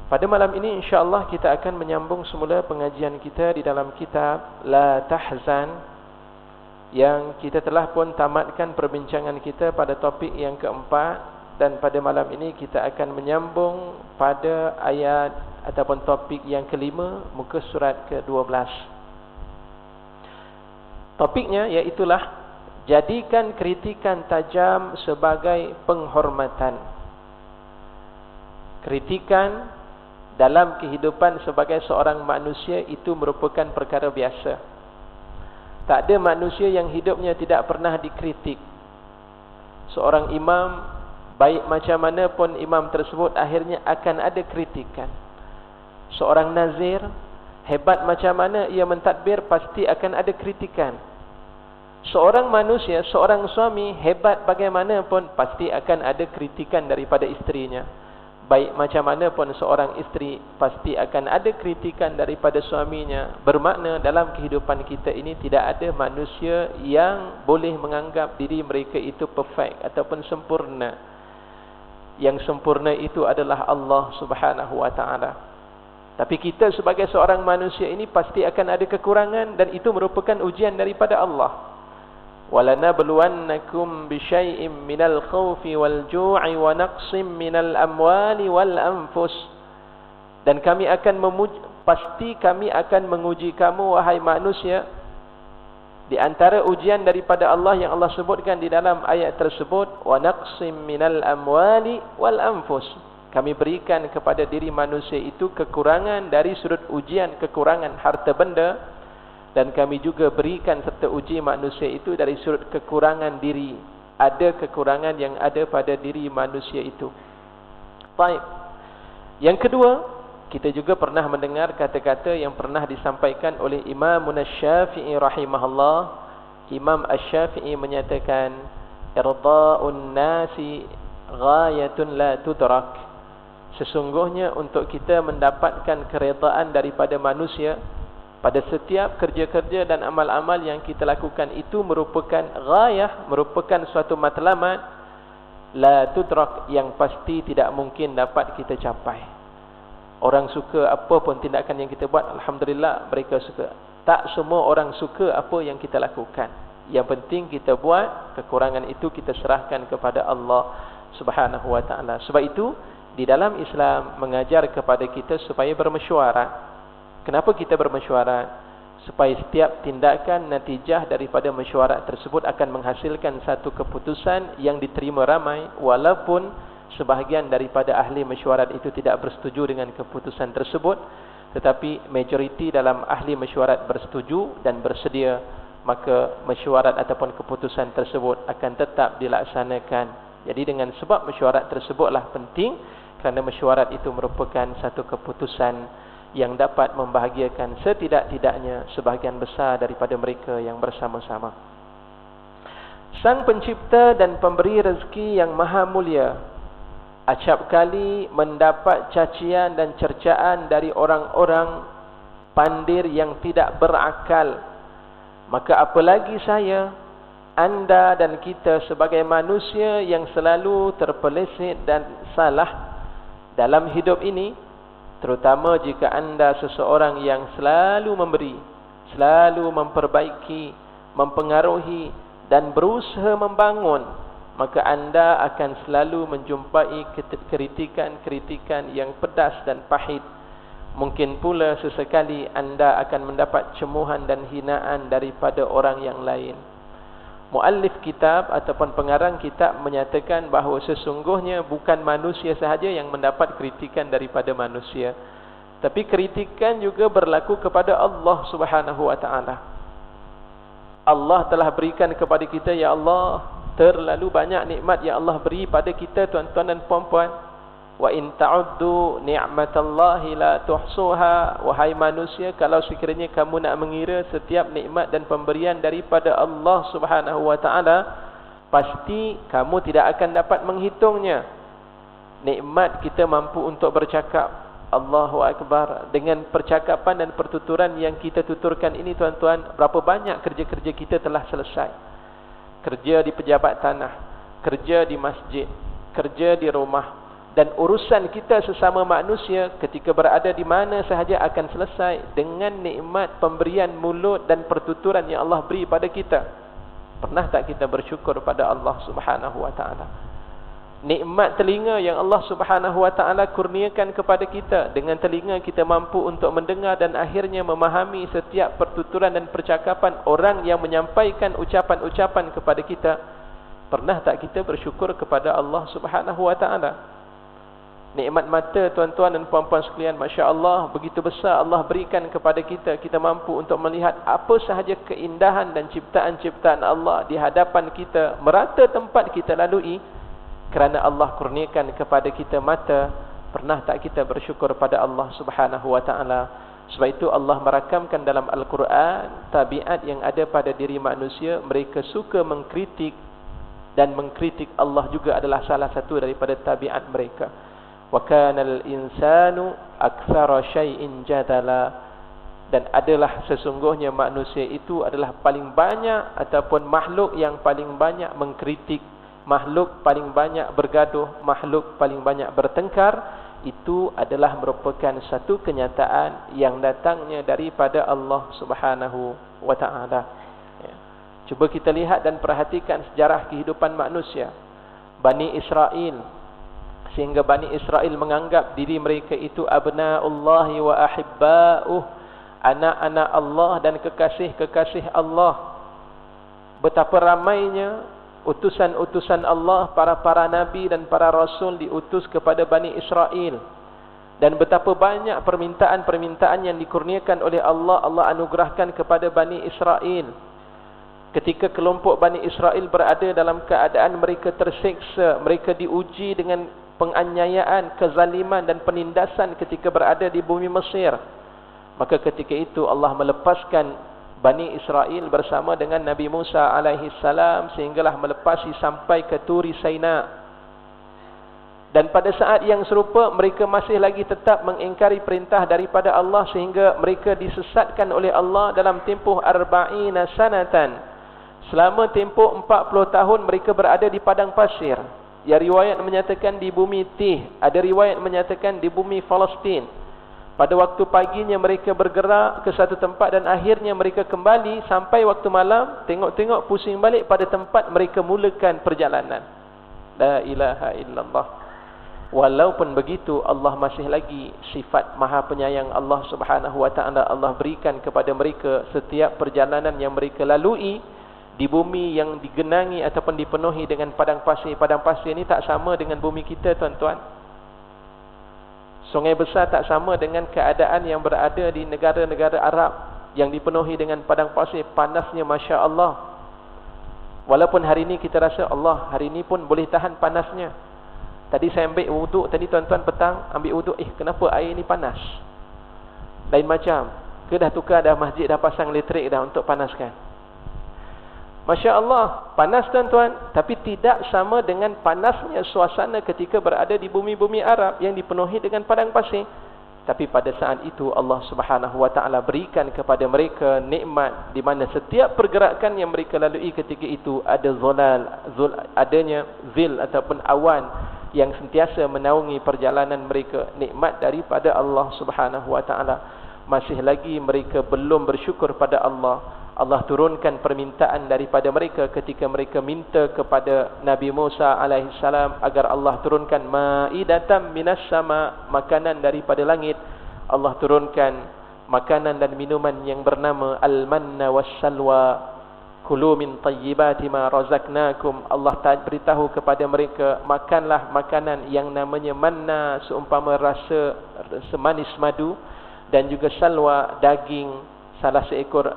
Pada malam ini insya-Allah kita akan menyambung semula pengajian kita di dalam kitab La Tahzan, yang kita telah pun tamatkan perbincangan kita pada topik yang keempat, dan pada malam ini kita akan menyambung pada ayat ataupun topik yang kelima, muka surat ke-12. Topiknya iaitulah jadikan kritikan tajam sebagai penghormatan. Kritikan dalam kehidupan sebagai seorang manusia itu merupakan perkara biasa. Tak ada manusia yang hidupnya tidak pernah dikritik. Seorang imam, baik macam mana pun imam tersebut, akhirnya akan ada kritikan. Seorang nazir, hebat macam mana ia mentadbir, pasti akan ada kritikan. Seorang manusia, seorang suami, hebat bagaimanapun, pasti akan ada kritikan daripada isterinya. Baik macam mana pun seorang isteri, pasti akan ada kritikan daripada suaminya. Bermakna dalam kehidupan kita ini tidak ada manusia yang boleh menganggap diri mereka itu perfect ataupun sempurna. Yang sempurna itu adalah Allah Subhanahu wa ta'ala. Tapi kita sebagai seorang manusia ini pasti akan ada kekurangan, dan itu merupakan ujian daripada Allah. وَلَنَبْلُوَنَّكُمْ بِشَيْءٍ مِنَ الْخَوْفِ وَالْجُوعِ وَنَقْصٍ مِنَ الْأَمْوَالِ وَالْأَنْفُسِ. Dan pasti kami akan menguji kamu, wahai manusia. Di antara ujian daripada Allah yang Allah sebutkan di dalam ayat tersebut, وَنَقْصٍ مِنَ الْأَمْوَالِ وَالْأَنْفُسِ. Kami berikan kepada diri manusia itu kekurangan dari sudut ujian, kekurangan harta benda. Dan kami juga berikan serta uji manusia itu dari sudut kekurangan diri. Ada kekurangan yang ada pada diri manusia itu. Baik. Yang kedua, kita juga pernah mendengar kata-kata yang pernah disampaikan oleh Imam Asy-Syafi'i rahimahullah. Imam Asy-Syafi'i menyatakan, irda'un nasi ghayatun la tudrak. Sesungguhnya untuk kita mendapatkan keredaan daripada manusia pada setiap kerja-kerja dan amal-amal yang kita lakukan, itu merupakan ghayah, merupakan suatu matlamat la tudrak, yang pasti tidak mungkin dapat kita capai. Orang suka apa pun tindakan yang kita buat, alhamdulillah mereka suka. Tak semua orang suka apa yang kita lakukan. Yang penting kita buat, kekurangan itu kita serahkan kepada Allah Subhanahu wa ta'ala. Sebab itu di dalam Islam mengajar kepada kita supaya bermesyuarat. Kenapa kita bermesyuarat? Supaya setiap tindakan, natijah daripada mesyuarat tersebut akan menghasilkan satu keputusan yang diterima ramai, walaupun sebahagian daripada ahli mesyuarat itu tidak bersetuju dengan keputusan tersebut, tetapi majoriti dalam ahli mesyuarat bersetuju dan bersedia, maka mesyuarat ataupun keputusan tersebut akan tetap dilaksanakan. Jadi dengan sebab mesyuarat tersebutlah penting, kerana mesyuarat itu merupakan satu keputusan yang dapat membahagiakan setidak-tidaknya sebahagian besar daripada mereka yang bersama-sama. Sang pencipta dan pemberi rezeki yang maha mulia acap kali mendapat cacian dan cercaan dari orang-orang pandir yang tidak berakal. Maka apalagi saya, anda dan kita sebagai manusia yang selalu terpeleset dan salah dalam hidup ini, terutama jika anda seseorang yang selalu memberi, selalu memperbaiki, mempengaruhi dan berusaha membangun, maka anda akan selalu menjumpai kritikan-kritikan yang pedas dan pahit. Mungkin pula sesekali anda akan mendapat cemuhan dan hinaan daripada orang yang lain. Muallif kitab ataupun pengarang kitab menyatakan bahawa sesungguhnya bukan manusia sahaja yang mendapat kritikan daripada manusia, tapi kritikan juga berlaku kepada Allah Subhanahu wa ta'ala. Allah telah berikan kepada kita, ya Allah, terlalu banyak nikmat yang Allah beri pada kita, tuan-tuan dan puan-puan. Wa in ta'uddu ni'matallahi la tuhsuha. Wahai manusia, kalau sekiranya kamu nak mengira setiap nikmat dan pemberian daripada Allah Subhanahu wa ta'ala, pasti kamu tidak akan dapat menghitungnya. Nikmat kita mampu untuk bercakap, Allahu Akbar, dengan percakapan dan pertuturan yang kita tuturkan ini, tuan-tuan, berapa banyak kerja-kerja kita telah selesai. Kerja di pejabat tanah, kerja di masjid, kerja di rumah, Dan urusan kita sesama manusia ketika berada di mana sahaja akan selesai dengan nikmat pemberian mulut dan pertuturan yang Allah beri pada kita. Pernah tak kita bersyukur pada Allah Subhanahu wa taala? Nikmat telinga yang Allah Subhanahu wa taala kurniakan kepada kita. Dengan telinga kita mampu untuk mendengar dan akhirnya memahami setiap pertuturan dan percakapan orang yang menyampaikan ucapan-ucapan kepada kita. Pernah tak kita bersyukur kepada Allah Subhanahu wa taala? Nikmat mata, tuan-tuan dan puan-puan sekalian, masya-Allah, begitu besar Allah berikan kepada kita. Kita mampu untuk melihat apa sahaja keindahan dan ciptaan-ciptaan Allah di hadapan kita, merata tempat kita lalui, kerana Allah kurniakan kepada kita mata. Pernah tak kita bersyukur pada Allah Subhanahu wa taala? Sebab itu Allah merakamkan dalam Al-Quran tabiat yang ada pada diri manusia. Mereka suka mengkritik, dan mengkritik Allah juga adalah salah satu daripada tabiat mereka. Wa kanal insanu aktsara syai'in jadala, dan adalah sesungguhnya manusia itu adalah paling banyak ataupun makhluk yang paling banyak mengkritik, makhluk paling banyak bergaduh, makhluk paling banyak bertengkar. Itu adalah merupakan satu kenyataan yang datangnya daripada Allah Subhanahu wa taala. Ya. Cuba kita lihat dan perhatikan sejarah kehidupan manusia. Bani Israel, sehingga Bani Israel menganggap diri mereka itu abna'ullahi wa ahibba'uh, anak-anak Allah dan kekasih-kekasih Allah. Betapa ramainya utusan-utusan Allah, para nabi dan para rasul diutus kepada Bani Israel. Dan betapa banyak permintaan-permintaan yang dikurniakan oleh Allah, Allah anugerahkan kepada Bani Israel. Ketika kelompok Bani Israel berada dalam keadaan mereka tersiksa, mereka diuji dengan penganiayaan, kezaliman dan penindasan ketika berada di bumi Mesir, maka ketika itu Allah melepaskan Bani Israel bersama dengan Nabi Musa alaihi salam sehinggalah melepasi sampai ke Turi Saina. Dan pada saat yang serupa mereka masih lagi tetap mengingkari perintah daripada Allah, sehingga mereka disesatkan oleh Allah dalam tempoh 40 sanatan. Selama tempoh 40 tahun mereka berada di padang pasir. Ya, riwayat menyatakan di bumi Tih, ada riwayat menyatakan di bumi Palestin. Pada waktu paginya mereka bergerak ke satu tempat dan akhirnya mereka kembali sampai waktu malam, tengok-tengok pusing balik pada tempat mereka mulakan perjalanan. La ilaha illallah. Walaupun begitu, Allah masih lagi sifat Maha Penyayang Allah Subhanahu wa taala Allah berikan kepada mereka. Setiap perjalanan yang mereka lalui di bumi yang digenangi ataupun dipenuhi dengan padang pasir. Padang pasir ini tak sama dengan bumi kita, tuan-tuan. Sungai besar tak sama dengan keadaan yang berada di negara-negara Arab yang dipenuhi dengan padang pasir. Panasnya Masya Allah. Walaupun hari ini kita rasa Allah, hari ini pun boleh tahan panasnya. Tadi saya ambil wuduk, tadi tuan-tuan petang ambil wuduk, kenapa air ni panas? Lain macam. Ke dah tukar dah masjid, dah pasang elektrik dah untuk panaskan. Masya Allah, panas tuan-tuan, tapi tidak sama dengan panasnya suasana ketika berada di bumi-bumi Arab yang dipenuhi dengan padang pasir. Tapi pada saat itu Allah Subhanahu wa taala berikan kepada mereka nikmat di mana setiap pergerakan yang mereka lalui ketika itu ada adanya zil ataupun awan yang sentiasa menaungi perjalanan mereka. Nikmat daripada Allah Subhanahu wa taala. Masih lagi mereka belum bersyukur pada Allah. Allah turunkan permintaan daripada mereka ketika mereka minta kepada Nabi Musa alaihissalam agar Allah turunkan ma'idatan minas sama, makanan daripada langit. Allah turunkan makanan dan minuman yang bernama al-manna was-salwa. Kulu min tayyibati ma razaqnakum. Allah beritahu kepada mereka, makanlah makanan yang namanya manna, seumpama rasa semanis madu, dan juga salwa, daging salah seekor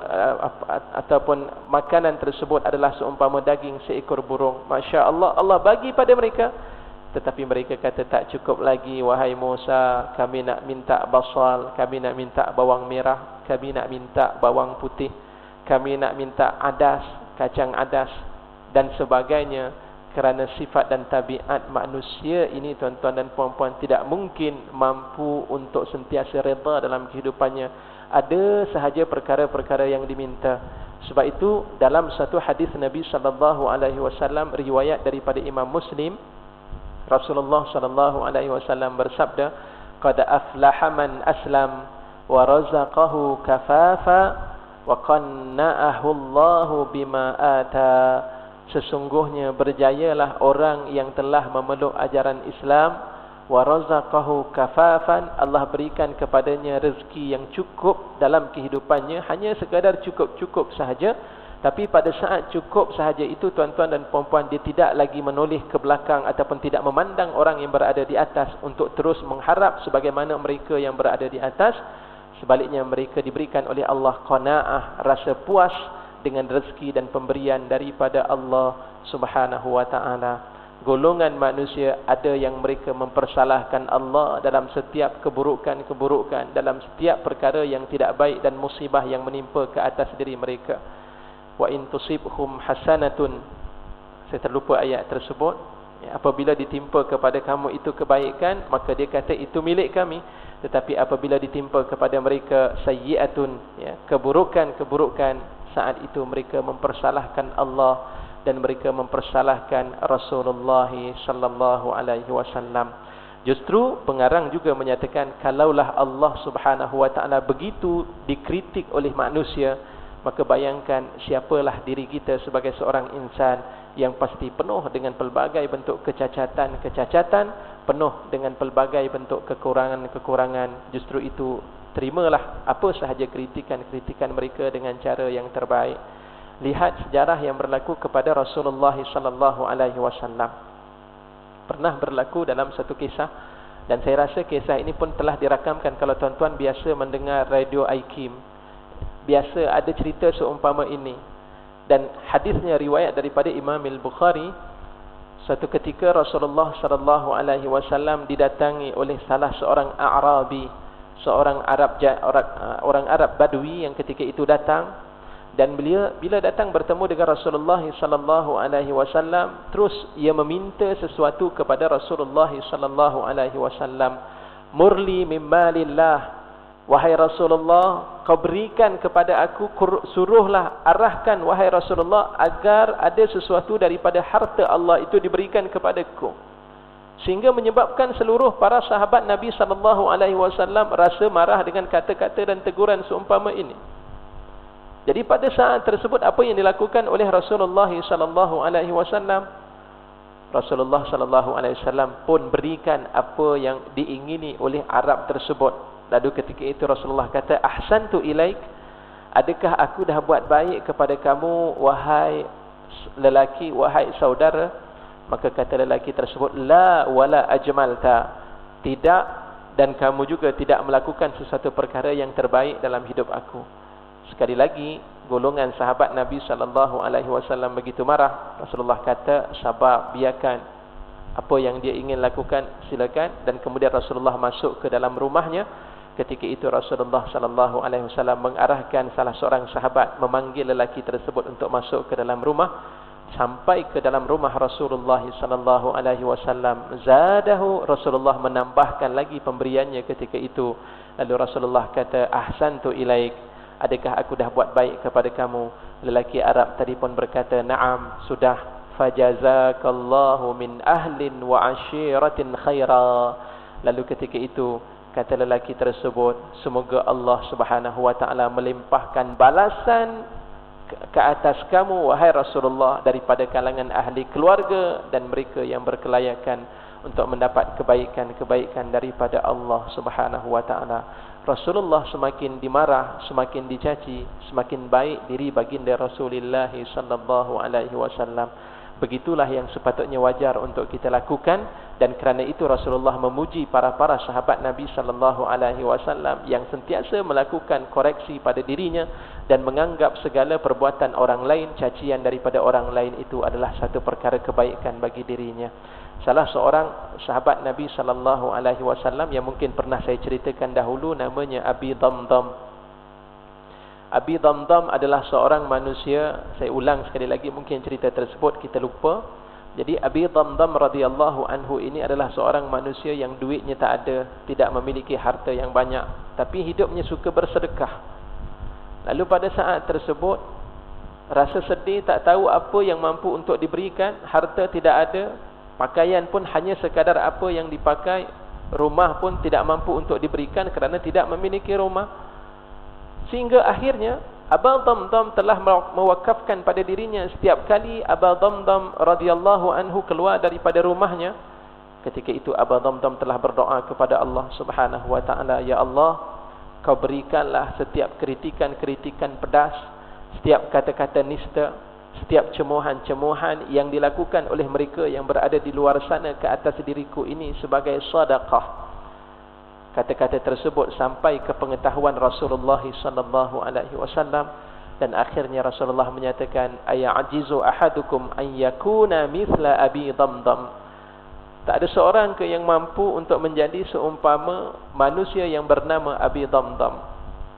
ataupun makanan tersebut adalah seumpama daging seekor burung. Masya Allah, Allah bagi pada mereka. Tetapi mereka kata tak cukup lagi, wahai Musa, kami nak minta basal, kami nak minta bawang merah, kami nak minta bawang putih, kami nak minta adas, kacang adas dan sebagainya. Kerana sifat dan tabiat manusia ini, tuan-tuan dan puan-puan, tidak mungkin mampu untuk sentiasa reda dalam kehidupannya. Ada sahaja perkara-perkara yang diminta. Sebab itu dalam satu hadis Nabi sallallahu alaihi wasallam riwayat daripada Imam Muslim, Rasulullah sallallahu alaihi wasallam bersabda, "Qad aflaha man aslam wa razaqahu kafafa wa qanna'ahu Allahu bima ata." Sesungguhnya berjayalah orang yang telah memeluk ajaran Islam, wa razaqahu kafafan, Allah berikan kepadanya rezeki yang cukup dalam kehidupannya, hanya sekadar cukup-cukup sahaja. Tapi pada saat cukup sahaja itu, tuan-tuan dan puan-puan, dia tidak lagi menoleh ke belakang ataupun tidak memandang orang yang berada di atas untuk terus mengharap sebagaimana mereka yang berada di atas. Sebaliknya mereka diberikan oleh Allah qanaah, rasa puas dengan rezeki dan pemberian daripada Allah Subhanahu wa taala. Golongan manusia ada yang mereka mempersalahkan Allah dalam setiap keburukan-keburukan, dalam setiap perkara yang tidak baik dan musibah yang menimpa ke atas diri mereka. Wa in tusibhum hasanatun, saya terlupa ayat tersebut, ya, apabila ditimpa kepada kamu itu kebaikan, maka dia kata itu milik kami. Tetapi apabila ditimpa kepada mereka sayyi'atun, ya, keburukan-keburukan, saat itu mereka mempersalahkan Allah dan mereka mempersalahkan Rasulullah sallallahu alaihi wasallam. Justru pengarang juga menyatakan, kalaulah Allah Subhanahu wa taala begitu dikritik oleh manusia, maka bayangkan siapalah diri kita sebagai seorang insan yang pasti penuh dengan pelbagai bentuk kecacatan-kecacatan, penuh dengan pelbagai bentuk kekurangan-kekurangan. Justru itu, terimalah apa sahaja kritikan-kritikan mereka dengan cara yang terbaik. Lihat sejarah yang berlaku kepada Rasulullah sallallahu alaihi wasallam. Pernah berlaku dalam satu kisah, dan saya rasa kisah ini pun telah dirakamkan. Kalau tuan-tuan biasa mendengar radio IKIM, biasa ada cerita seumpama ini. Dan hadisnya riwayat daripada Imam Al-Bukhari. Suatu ketika Rasulullah sallallahu alaihi wasallam didatangi oleh salah seorang A'rabi, seorang orang Arab Badui yang ketika itu datang. Dan bila datang bertemu dengan Rasulullah sallallahu alaihi wasallam, terus ia meminta sesuatu kepada Rasulullah sallallahu alaihi wasallam. Murli min malillah, wahai Rasulullah, kau berikan kepada aku, suruhlah, arahkan wahai Rasulullah, agar ada sesuatu daripada harta Allah itu diberikan kepadaku. Sehingga menyebabkan seluruh para sahabat Nabi sallallahu alaihi wasallam rasa marah dengan kata-kata dan teguran seumpama ini. Jadi pada saat tersebut, apa yang dilakukan oleh Rasulullah sallallahu alaihi wasallam? Rasulullah sallallahu alaihi wasallam pun berikan apa yang diingini oleh Arab tersebut. Lalu ketika itu Rasulullah kata, ahsantu ilaik, adakah aku dah buat baik kepada kamu wahai lelaki, wahai saudara? Maka kata lelaki tersebut, la wala ajmalta, tidak, dan kamu juga tidak melakukan sesuatu perkara yang terbaik dalam hidup aku. Sekali lagi, golongan sahabat Nabi sallallahu alaihi wasallam begitu marah. Rasulullah kata, sabar, biarkan, apa yang dia ingin lakukan silakan. Dan kemudian Rasulullah masuk ke dalam rumahnya. Ketika itu Rasulullah sallallahu alaihi wasallam mengarahkan salah seorang sahabat memanggil lelaki tersebut untuk masuk ke dalam rumah. Sampai ke dalam rumah Rasulullah sallallahu alaihi wasallam, zadahu, Rasulullah menambahkan lagi pemberiannya ketika itu. Lalu Rasulullah kata, ahsantu ilaik, adakah aku dah buat baik kepada kamu? Lelaki Arab tadi pun berkata, na'am, sudah. Fajazakallahu min ahlin wa ashiratin khaira. Lalu ketika itu kata lelaki tersebut, semoga Allah Subhanahu wa taala melimpahkan balasan ke atas kamu wahai Rasulullah daripada kalangan ahli keluarga dan mereka yang berkelayakan untuk mendapat kebaikan-kebaikan daripada Allah Subhanahu wa taala. Rasulullah semakin dimarah, semakin dicaci, semakin baik diri baginda Rasulullah sallallahu alaihi wasallam. Begitulah yang sepatutnya wajar untuk kita lakukan, dan kerana itu Rasulullah memuji para sahabat Nabi sallallahu alaihi wasallam yang sentiasa melakukan koreksi pada dirinya dan menganggap segala perbuatan orang lain, cacian daripada orang lain itu adalah satu perkara kebaikan bagi dirinya. Salah seorang sahabat Nabi sallallahu alaihi wasallam yang mungkin pernah saya ceritakan dahulu, namanya Abi Damdam. Abi Damdam adalah seorang manusia, saya ulang sekali lagi, mungkin cerita tersebut kita lupa. Jadi Abi Damdam radhiyallahu anhu ini adalah seorang manusia yang duitnya tak ada, tidak memiliki harta yang banyak, tapi hidupnya suka bersedekah. Lalu pada saat tersebut rasa sedih, tak tahu apa yang mampu untuk diberikan, harta tidak ada, pakaian pun hanya sekadar apa yang dipakai, rumah pun tidak mampu untuk diberikan kerana tidak memiliki rumah. Sehingga akhirnya Aba Damdam telah mewakafkan pada dirinya setiap kali Aba Damdam radhiyallahu anhu keluar daripada rumahnya, ketika itu Aba Damdam telah berdoa kepada Allah Subhanahu wa taala, ya Allah, kau berikanlah setiap kritikan-kritikan pedas, setiap kata-kata nista, setiap cemohan-cemohan yang dilakukan oleh mereka yang berada di luar sana ke atas diriku ini sebagai sedekah. Kata-kata tersebut sampai ke pengetahuan Rasulullah sallallahu alaihi wasallam, dan akhirnya Rasulullah menyatakan, aya'jizu ahadukum an yakuna mithla Abi Damdam. Tak ada seorang ke yang mampu untuk menjadi seumpama manusia yang bernama Abi Damdam.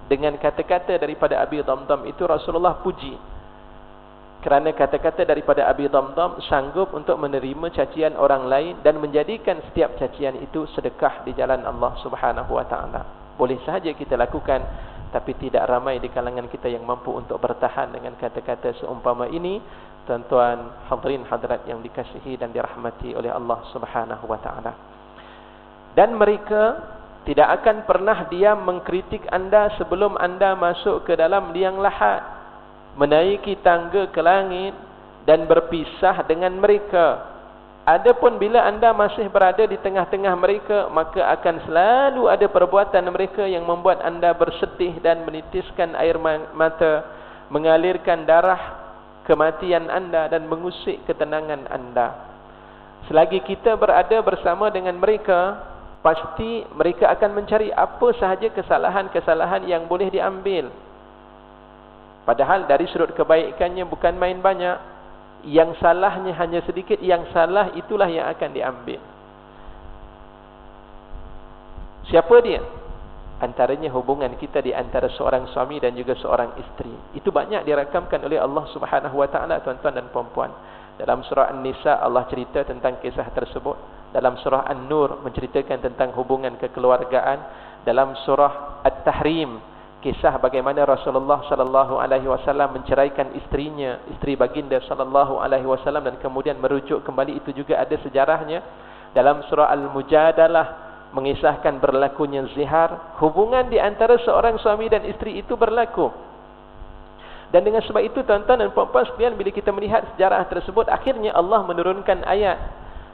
Dengan kata-kata daripada Abi Damdam itu Rasulullah puji, kerana kata-kata daripada Abi Damdam sanggup untuk menerima cacian orang lain dan menjadikan setiap cacian itu sedekah di jalan Allah Subhanahu wa taala. Boleh sahaja kita lakukan, tapi tidak ramai di kalangan kita yang mampu untuk bertahan dengan kata-kata seumpama ini. Tuan-tuan hadirin hadirat yang dikasihi dan dirahmati oleh Allah Subhanahu wa taala. Dan mereka tidak akan pernah diam mengkritik anda sebelum anda masuk ke dalam liang lahat, menaiki tangga ke langit dan berpisah dengan mereka. Adapun bila anda masih berada di tengah-tengah mereka, maka akan selalu ada perbuatan mereka yang membuat anda bersedih dan menitiskan air mata, mengalirkan darah kematian anda dan mengusik ketenangan anda. Selagi kita berada bersama dengan mereka, pasti mereka akan mencari apa sahaja kesalahan-kesalahan yang boleh diambil. Padahal dari sudut kebaikannya bukan main banyak, yang salahnya hanya sedikit, yang salah itulah yang akan diambil. Siapa dia? Antaranya hubungan kita di antara seorang suami dan juga seorang isteri. Itu banyak dirakamkan oleh Allah Subhanahu wa taala, tuan-tuan dan puan-puan. Dalam surah An-Nisa Allah cerita tentang kisah tersebut. Dalam surah An-Nur menceritakan tentang hubungan kekeluargaan. Dalam surah At-Tahrim, kisah bagaimana Rasulullah sallallahu alaihi wasallam menceraikan isterinya, isteri baginda sallallahu alaihi wasallam, dan kemudian merujuk kembali, itu juga ada sejarahnya. Dalam surah Al-Mujadalah mengisahkan berlakunya zihar. Hubungan di antara seorang suami dan isteri itu berlaku. Dan dengan sebab itu tuan-tuan dan puan-puan sekalian, bila kita melihat sejarah tersebut, akhirnya Allah menurunkan ayat.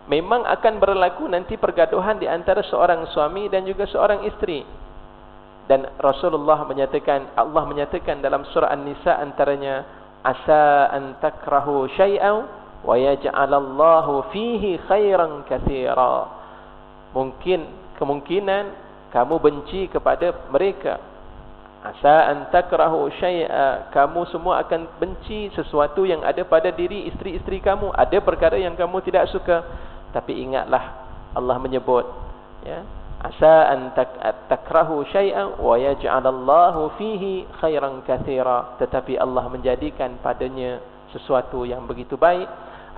Memang akan berlaku nanti pergaduhan di antara seorang suami dan juga seorang isteri. Dan Rasulullah menyatakan, Allah menyatakan dalam surah An-Nisa antaranya, asa an takrahu syai'an wa yaj'alallahu fihi khairan katsira. Kemungkinan kamu benci kepada mereka. Asa an takrahu syai'a, kamu semua akan benci sesuatu yang ada pada diri isteri-isteri kamu. Ada perkara yang kamu tidak suka, tapi ingatlah Allah menyebut, ya, asa an takrahu syai'an wa yaj'alallahu fihi khairan katsira, tetapi Allah menjadikan padanya sesuatu yang begitu baik.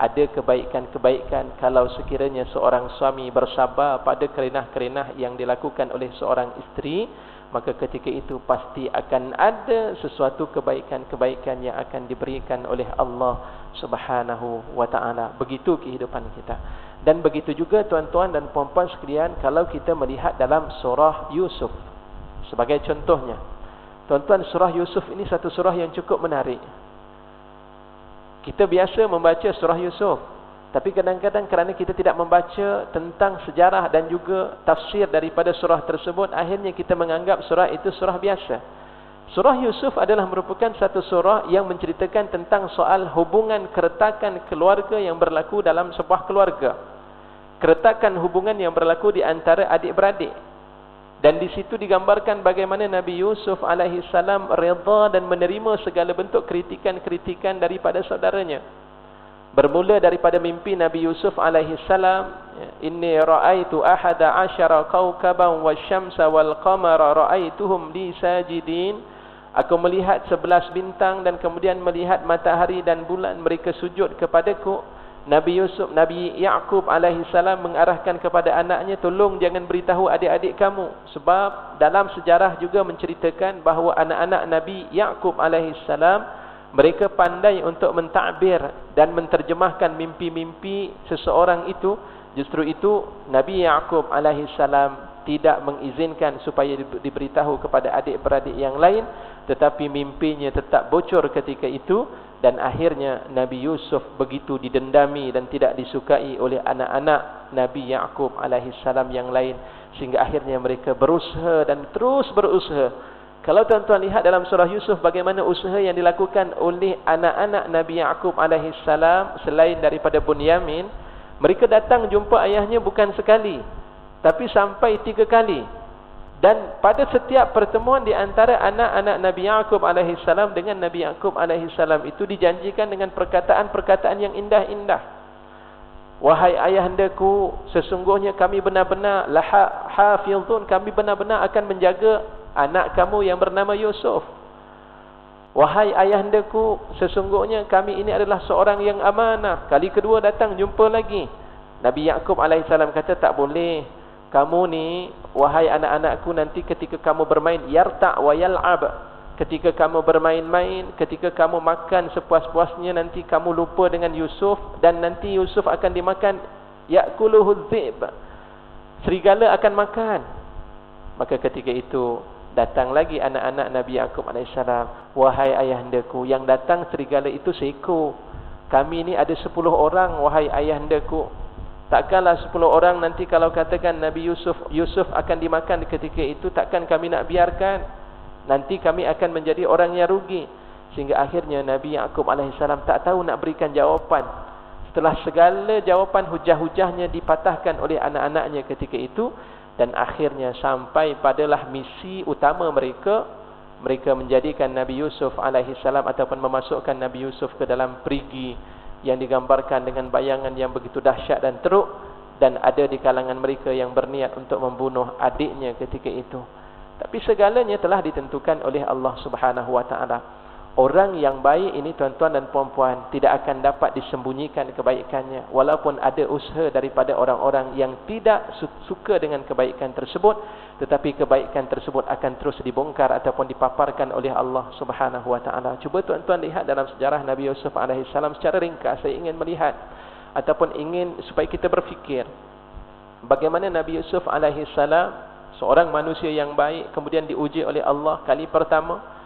Ada kebaikan-kebaikan kalau sekiranya seorang suami bersabar pada kerenah-kerenah yang dilakukan oleh seorang isteri, maka ketika itu pasti akan ada sesuatu kebaikan-kebaikan yang akan diberikan oleh Allah Subhanahu wa taala. Begitu kehidupan kita. Dan begitu juga tuan-tuan dan puan-puan sekalian, kalau kita melihat dalam surah Yusuf sebagai contohnya. Tuan-tuan, surah Yusuf ini satu surah yang cukup menarik. Kita biasa membaca surah Yusuf, tapi kadang-kadang kerana kita tidak membaca tentang sejarah dan juga tafsir daripada surah tersebut, akhirnya kita menganggap surah itu surah biasa. Surah Yusuf adalah merupakan satu surah yang menceritakan tentang soal hubungan keretakan keluarga yang berlaku dalam sebuah keluarga. Keretakan hubungan yang berlaku di antara adik-beradik. Dan di situ digambarkan bagaimana Nabi Yusuf alaihi salam redha dan menerima segala bentuk kritikan-kritikan daripada saudaranya. Bermula daripada mimpi Nabi Yusuf alaihi salam, inni ra'aitu ahada asyara kawkaban wasyamsa wal qamara ra'aituhum li sajidin. Aku melihat 11 bintang dan kemudian melihat matahari dan bulan, mereka sujud kepadaku. Nabi Yaqub alaihi salam mengarahkan kepada anaknya, tolong jangan beritahu adik-adik kamu, sebab dalam sejarah juga menceritakan bahawa anak-anak Nabi Yaqub alaihi salam Mereka pandai untuk mentakbir dan menterjemahkan mimpi-mimpi seseorang itu. Justru itu Nabi Yaqub alaihissalam tidak mengizinkan supaya diberitahu kepada adik-beradik yang lain, tetapi mimpinya tetap bocor ketika itu, dan akhirnya Nabi Yusuf begitu didendami dan tidak disukai oleh anak-anak Nabi Yaqub alaihissalam yang lain, sehingga akhirnya mereka berusaha dan terus berusaha. Kalau tuan-tuan lihat dalam surah Yusuf bagaimana usaha yang dilakukan oleh anak-anak Nabi Yaqub alaihissalam selain daripada Bunyamin, mereka datang jumpa ayahnya bukan sekali, tapi sampai 3 kali. Dan pada setiap pertemuan di antara anak-anak Nabi Yaqub alaihissalam dengan Nabi Yaqub alaihissalam itu dijanjikan dengan perkataan-perkataan yang indah-indah. Wahai ayahandaku, sesungguhnya kami benar-benar hafizun, kami benar-benar akan menjaga anak kamu yang bernama Yusuf. Wahai ayahandaku, sesungguhnya kami ini adalah seorang yang amanah. Kali kedua datang jumpa lagi. Nabi Yaqub alaihissalam kata, tak boleh. Kamu ni, wahai anak-anakku, nanti ketika kamu bermain, yarta' wa yal'ab, ketika kamu bermain-main, ketika kamu makan sepuas-puasnya, nanti kamu lupa dengan Yusuf, dan nanti Yusuf akan dimakan, ya'kuluhu dzib, serigala akan makan. Maka ketika itu datang lagi anak-anak Nabi Yaqub alaihissalam. Wahai ayahandaku, yang datang serigala itu seekor. Kami ni ada 10 orang, wahai ayahandaku. Takkanlah 10 orang nanti kalau katakan Nabi Yusuf akan dimakan ketika itu, takkan kami nak biarkan. Nanti kami akan menjadi orang yang rugi. Sehingga akhirnya Nabi Yaqub alaihissalam tak tahu nak berikan jawapan. Setelah segala jawapan, hujah-hujahnya dipatahkan oleh anak-anaknya ketika itu. Dan akhirnya sampai padalah misi utama mereka. Mereka menjadikan Nabi Yusuf alaihissalam ataupun memasukkan Nabi Yusuf ke dalam perigi yang digambarkan dengan bayangan yang begitu dahsyat dan teruk, dan ada di kalangan mereka yang berniat untuk membunuh adiknya ketika itu. Tapi segalanya telah ditentukan oleh Allah Subhanahu wa taala. Orang yang baik ini, tuan-tuan dan puan-puan, tidak akan dapat disembunyikan kebaikannya, walaupun ada usaha daripada orang-orang yang tidak suka dengan kebaikan tersebut, tetapi kebaikan tersebut akan terus dibongkar ataupun dipaparkan oleh Allah Subhanahu wa taala. Cuba tuan-tuan lihat dalam sejarah Nabi Yusuf alaihissalam secara ringkas. Saya ingin melihat ataupun ingin supaya kita berfikir bagaimana Nabi Yusuf alaihissalam, seorang manusia yang baik, kemudian diuji oleh Allah kali pertama,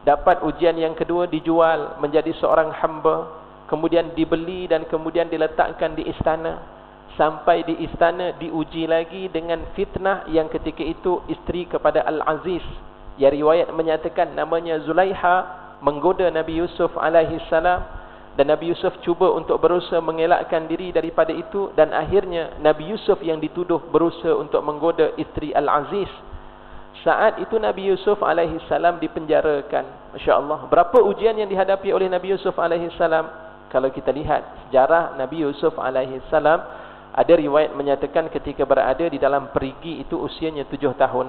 dapat ujian yang kedua, dijual menjadi seorang hamba, kemudian dibeli dan kemudian diletakkan di istana. Sampai di istana diuji lagi dengan fitnah yang ketika itu isteri kepada Al-Aziz, yang riwayat menyatakan namanya Zulaiha, menggoda Nabi Yusuf alaihissalam, dan Nabi Yusuf cuba untuk berusaha mengelakkan diri daripada itu, dan akhirnya Nabi Yusuf yang dituduh berusaha untuk menggoda isteri Al-Aziz. Saat itu Nabi Yusuf alaihissalam dipenjarakan. Masya Allah, berapa ujian yang dihadapi oleh Nabi Yusuf alaihissalam. Kalau kita lihat sejarah Nabi Yusuf alaihissalam, ada riwayat menyatakan ketika berada di dalam perigi itu usianya 7 tahun.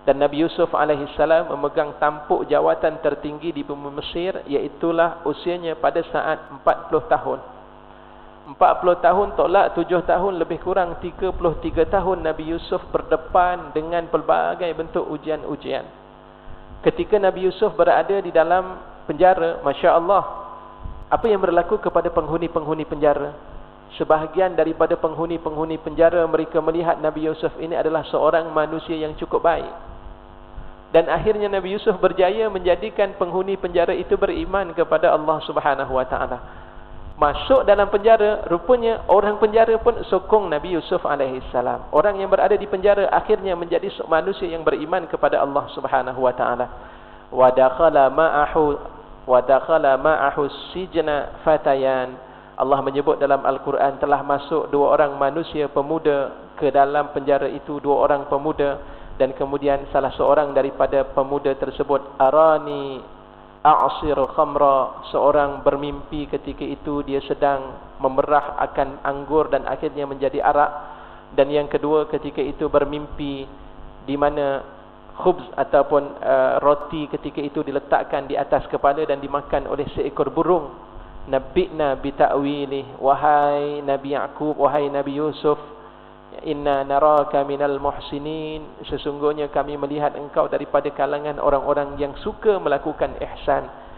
Dan Nabi Yusuf alaihissalam memegang tampuk jawatan tertinggi di bumi Mesir, iaitulah usianya pada saat 40 tahun. 40 tahun tolak 7 tahun, lebih kurang 33 tahun Nabi Yusuf berdepan dengan pelbagai bentuk ujian-ujian. Ketika Nabi Yusuf berada di dalam penjara, Masya Allah, apa yang berlaku kepada penghuni-penghuni penjara? Sebahagian daripada penghuni-penghuni penjara, mereka melihat Nabi Yusuf ini adalah seorang manusia yang cukup baik. Dan akhirnya Nabi Yusuf berjaya menjadikan penghuni penjara itu beriman kepada Allah Subhanahu wa taala. Masuk dalam penjara, rupanya orang penjara pun sokong Nabi Yusuf alaihissalam. Orang yang berada di penjara akhirnya menjadi manusia yang beriman kepada Allah Subhanahu wa taala. Wa dakhala ma'ahu sijna fatayan. Allah menyebut dalam Al-Quran telah masuk 2 orang manusia pemuda ke dalam penjara itu, 2 orang pemuda, dan kemudian salah seorang daripada pemuda tersebut, arani a'sir khamra, seorang bermimpi ketika itu dia sedang memerah akan anggur dan akhirnya menjadi arak. Dan yang kedua ketika itu bermimpi di mana khubz ataupun roti ketika itu diletakkan di atas kepala dan dimakan oleh seekor burung. Nabbi'na bita'wilih, wahai Nabi Yaqub, wahai Nabi Yusuf, inna naraka minal muhsinin, sesungguhnya kami melihat engkau daripada kalangan orang-orang yang suka melakukan ihsan.